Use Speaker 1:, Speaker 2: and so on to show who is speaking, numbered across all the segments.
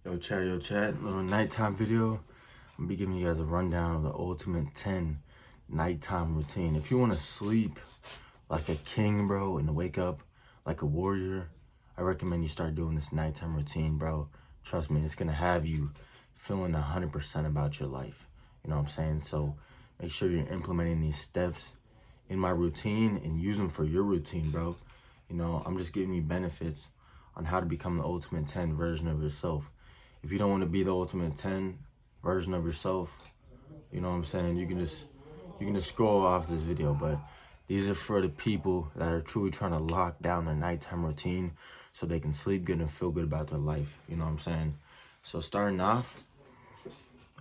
Speaker 1: Yo, chat, little nighttime video. I'm gonna be giving you guys a rundown of the ultimate 10 nighttime routine. If you wanna sleep like a king, bro, and wake up like a warrior, I recommend you start doing this nighttime routine, bro. Trust me, it's gonna have you feeling 100% about your life. You know what I'm saying? So make sure you're implementing these steps in my routine and use them for your routine, bro. You know, I'm just giving you benefits on how to become the ultimate 10 version of yourself. If you don't want to be the ultimate 10 version of yourself, you know what I'm saying, you can just scroll off this video. But these are for the people that are truly trying to lock down their nighttime routine so they can sleep good and feel good about their life. You know what I'm saying? So starting off,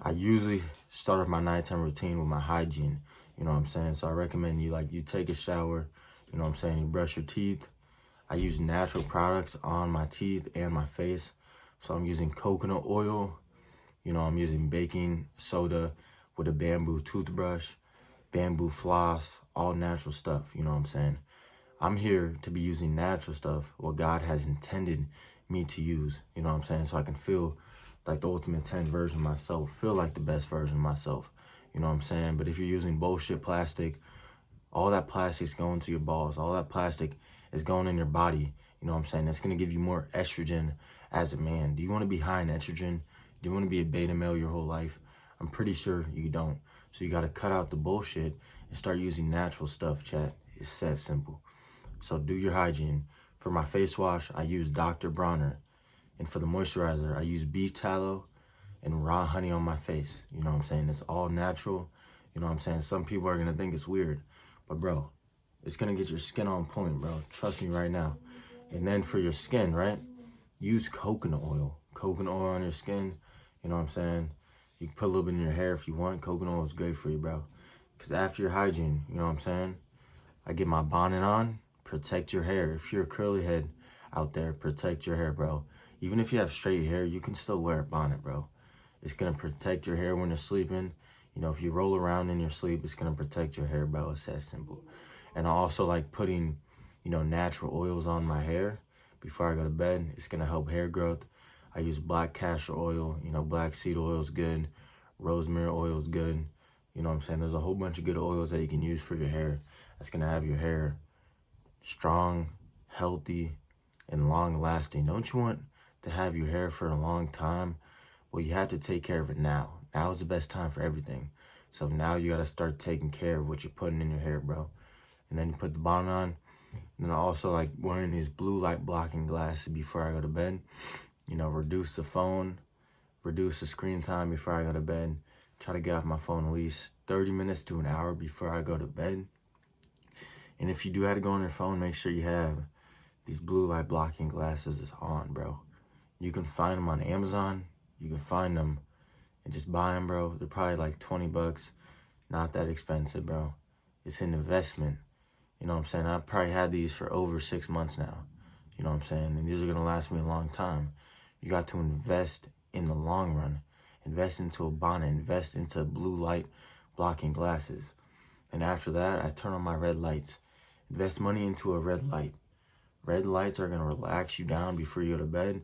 Speaker 1: I usually start off my nighttime routine with my hygiene. You know what I'm saying? So I recommend you take a shower, you know what I'm saying, you brush your teeth. I use natural products on my teeth and my face. So I'm using coconut oil, you know, I'm using baking soda with a bamboo toothbrush, bamboo floss, all natural stuff, you know what I'm saying? I'm here to be using natural stuff, what God has intended me to use, you know what I'm saying? So I can feel like the ultimate 10 version of myself, feel like the best version of myself, you know what I'm saying? But if you're using bullshit plastic, all that plastic's going to your balls, all that plastic is going in your body, you know what I'm saying? It's going to give you more estrogen as a man. Do you want to be high in estrogen? Do you want to be a beta male your whole life? I'm pretty sure you don't. So you got to cut out the bullshit and start using natural stuff, chat. It's that simple. So do your hygiene. For my face wash, I use Dr. Bronner. And for the moisturizer, I use beef tallow and raw honey on my face. You know what I'm saying? It's all natural. You know what I'm saying? Some people are going to think it's weird. But bro, it's going to get your skin on point, bro. Trust me right now. And then for your skin, right? Use coconut oil. Coconut oil on your skin. You know what I'm saying? You can put a little bit in your hair if you want. Coconut oil is great for you, bro. Because after your hygiene, you know what I'm saying? I get my bonnet on. Protect your hair. If you're a curly head out there, protect your hair, bro. Even if you have straight hair, you can still wear a bonnet, bro. It's going to protect your hair when you're sleeping. You know, if you roll around in your sleep, it's going to protect your hair, bro. It's that simple. And I also like putting, you know, natural oils on my hair before I go to bed. It's going to help hair growth. I use black castor oil. You know, black seed oil is good. Rosemary oil is good. You know what I'm saying? There's a whole bunch of good oils that you can use for your hair. That's going to have your hair strong, healthy, and long lasting. Don't you want to have your hair for a long time? Well, you have to take care of it now. Now is the best time for everything. So now you got to start taking care of what you're putting in your hair, bro. And then you put the bonnet on. And then I also like wearing these blue light blocking glasses before I go to bed. You know, reduce the phone, reduce the screen time before I go to bed. Try to get off my phone at least 30 minutes to an hour before I go to bed. And if you do have to go on your phone, make sure you have these blue light blocking glasses on, bro. You can find them on Amazon. You can find them and just buy them, bro. They're probably like 20 bucks. Not that expensive, bro. It's an investment. You know what I'm saying? I've probably had these for over 6 months now. You know what I'm saying? And these are going to last me a long time. You got to invest in the long run. Invest into a bonnet. Invest into blue light blocking glasses. And after that, I turn on my red lights. Invest money into a red light. Red lights are going to relax you down before you go to bed.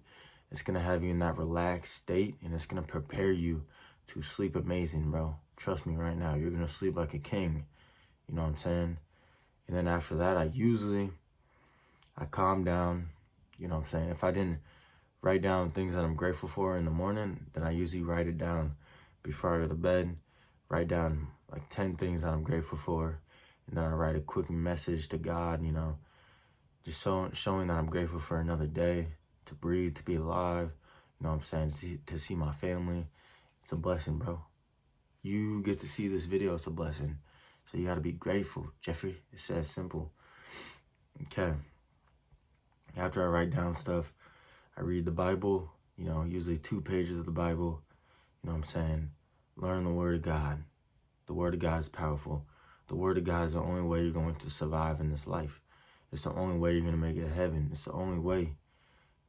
Speaker 1: It's going to have you in that relaxed state, and it's going to prepare you to sleep amazing, bro. Trust me right now. You're going to sleep like a king. You know what I'm saying? And then after that, I calm down. You know what I'm saying? If I didn't write down things that I'm grateful for in the morning, then I usually write it down before I go to bed. Write down like 10 things that I'm grateful for. And then I write a quick message to God, you know, just showing that I'm grateful for another day, to breathe, to be alive, you know what I'm saying, to see my family. It's a blessing, bro. You get to see this video, it's a blessing. So you got to be grateful, Jeffrey. It's that simple. Okay. After I write down stuff, I read the Bible, you know, usually 2 pages of the Bible, you know what I'm saying. Learn the Word of God. The Word of God is powerful. The Word of God is the only way you're going to survive in this life. It's the only way you're going to make it to heaven. It's the only way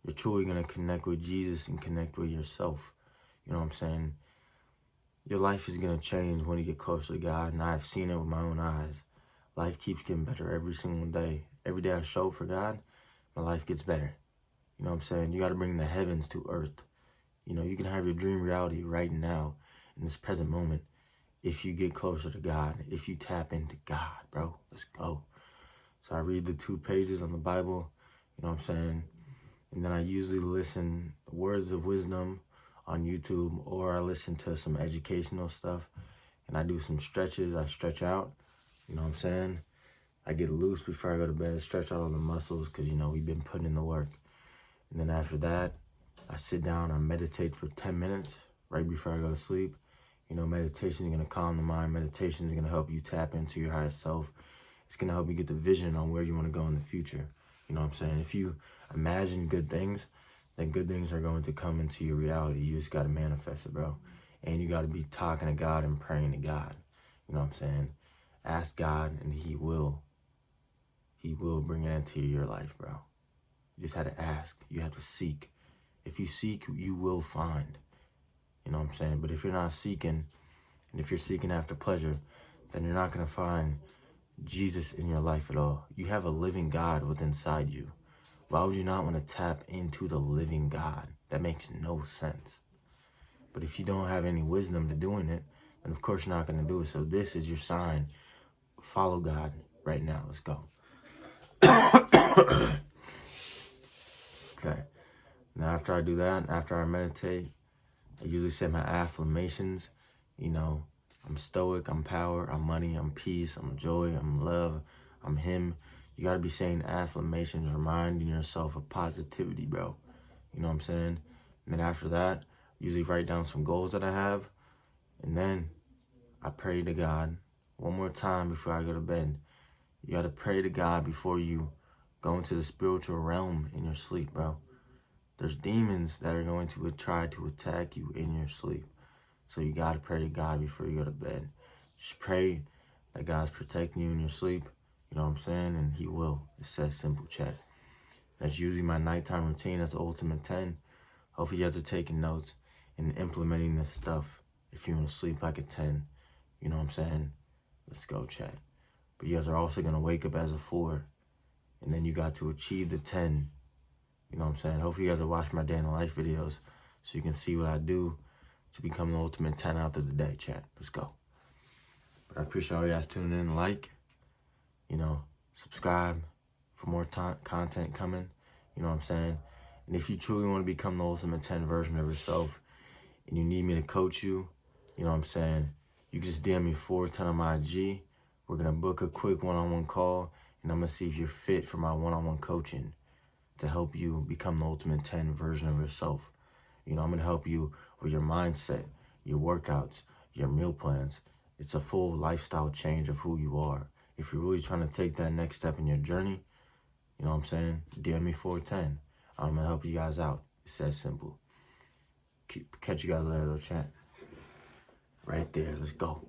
Speaker 1: you're truly going to connect with Jesus and connect with yourself. You know what I'm saying? Your life is going to change when you get closer to God, and I've seen it with my own eyes. Life keeps getting better every single day. Every day I show for God, my life gets better. You know what I'm saying? You got to bring the heavens to earth. You know, you can have your dream reality right now in this present moment if you get closer to God, if you tap into God, bro. Let's go. So I read the 2 pages on the Bible, you know what I'm saying? And then I usually listen to words of wisdom on YouTube, or I listen to some educational stuff, and I do some stretches. I stretch out, you know what I'm saying? I get loose before I go to bed, stretch out all the muscles, because, you know, we've been putting in the work. And then after that, I sit down, I meditate for 10 minutes right before I go to sleep. You know, meditation is going to calm the mind. Meditation is going to help you tap into your higher self. It's going to help you get the vision on where you want to go in the future. You know what I'm saying? If you imagine good things, then good things are going to come into your reality. You just got to manifest it, bro. And you got to be talking to God and praying to God. You know what I'm saying? Ask God and He will bring it into your life, bro. You just had to ask. You have to seek. If you seek, you will find. You know what I'm saying? But if you're not seeking, and if you're seeking after pleasure, then you're not going to find Jesus in your life at all. You have a living God within inside you. Why would you not want to tap into the living God? That makes no sense. But if you don't have any wisdom to doing it, then of course you're not going to do it. So this is your sign. Follow God right now. Let's go. Okay. Now after I do that, after I meditate, I usually say my affirmations. You know, I'm stoic, I'm power, I'm money, I'm peace, I'm joy, I'm love, I'm Him. You got to be saying affirmations, reminding yourself of positivity, bro. You know what I'm saying? And then after that, usually write down some goals that I have. And then I pray to God one more time before I go to bed. You got to pray to God before you go into the spiritual realm in your sleep, bro. There's demons that are going to try to attack you in your sleep. So you got to pray to God before you go to bed. Just pray that God's protecting you in your sleep. You know what I'm saying? And He will. It's that simple, chat. That's usually my nighttime routine. That's the ultimate 10. Hopefully you guys are taking notes and implementing this stuff. If you want to sleep like a 10, you know what I'm saying? Let's go, chat. But you guys are also going to wake up as a 4. And then you got to achieve the 10. You know what I'm saying? Hopefully you guys are watching my day in the life videos so you can see what I do to become the ultimate 10 out of the day, chat. Let's go. But I appreciate all you guys tuning in. Like, you know, subscribe for more content coming. You know what I'm saying? And if you truly want to become the ultimate 10 version of yourself and you need me to coach you, you know what I'm saying? You can just DM me 410 on my IG. We're going to book a quick one-on-one call, and I'm going to see if you're fit for my one-on-one coaching to help you become the ultimate 10 version of yourself. You know, I'm going to help you with your mindset, your workouts, your meal plans. It's a full lifestyle change of who you are. If you're really trying to take that next step in your journey, you know what I'm saying? DM me 410. I'm going to help you guys out. It's that simple. Catch you guys later, though, chat. Right there. Let's go.